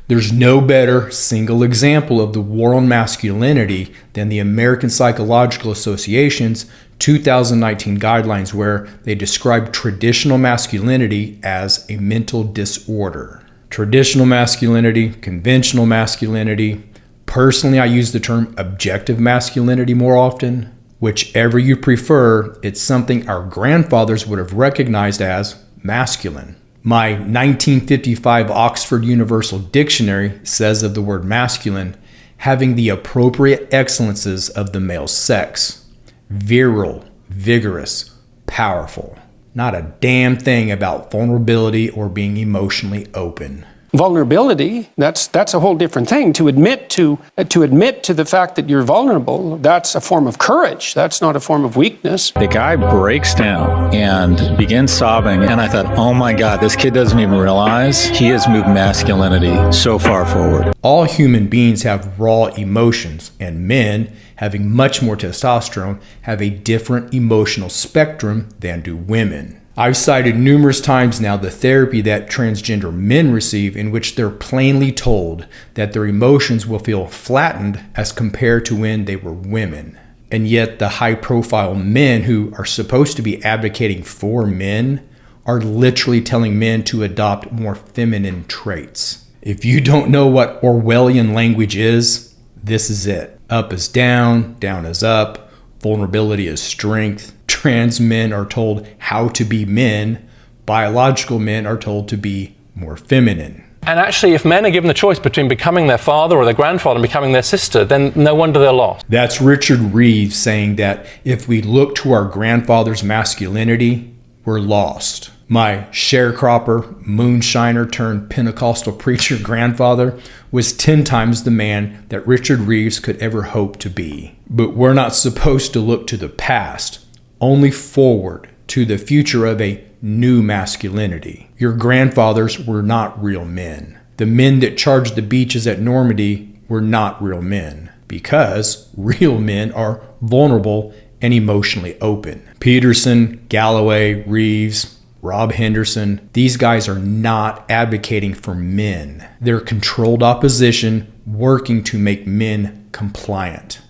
There's no better single example of the war on masculinity than the American Psychological Association's 2019 guidelines, where they describe traditional masculinity as a mental disorder. Traditional masculinity, conventional masculinity. Personally, I use the term objective masculinity more often. Whichever you prefer, it's something our grandfathers would have recognized as masculine. My 1955 Oxford Universal Dictionary says of the word masculine, having the appropriate excellences of the male sex. Virile, vigorous, powerful. Not a damn thing about vulnerability or being emotionally open. Vulnerability, that's a whole different thing. To admit to the fact that you're vulnerable, that's a form of courage. That's not a form of weakness. The guy breaks down and begins sobbing, and I thought, oh my God, this kid doesn't even realize he has moved masculinity so far forward. All human beings have raw emotions, and men, having much more testosterone, have a different emotional spectrum than do women. I've cited numerous times now the therapy that transgender men receive, in which they're plainly told that their emotions will feel flattened as compared to when they were women. And yet the high-profile men who are supposed to be advocating for men are literally telling men to adopt more feminine traits. If you don't know what Orwellian language is, this is it. Up is down, down is up, vulnerability is strength. Trans men are told how to be men. Biological men are told to be more feminine. And actually, if men are given the choice between becoming their father or their grandfather and becoming their sister, then no wonder they're lost. That's Richard Reeves saying that if we look to our grandfather's masculinity, we're lost. My sharecropper, moonshiner turned Pentecostal preacher grandfather was 10 times the man that Richard Reeves could ever hope to be. But we're not supposed to look to the past, only forward to the future of a new masculinity. Your grandfathers were not real men. The men that charged the beaches at Normandy were not real men, because real men are vulnerable and emotionally open. Peterson, Galloway, Reeves, Rob Henderson, these guys are not advocating for men. They're controlled opposition working to make men compliant.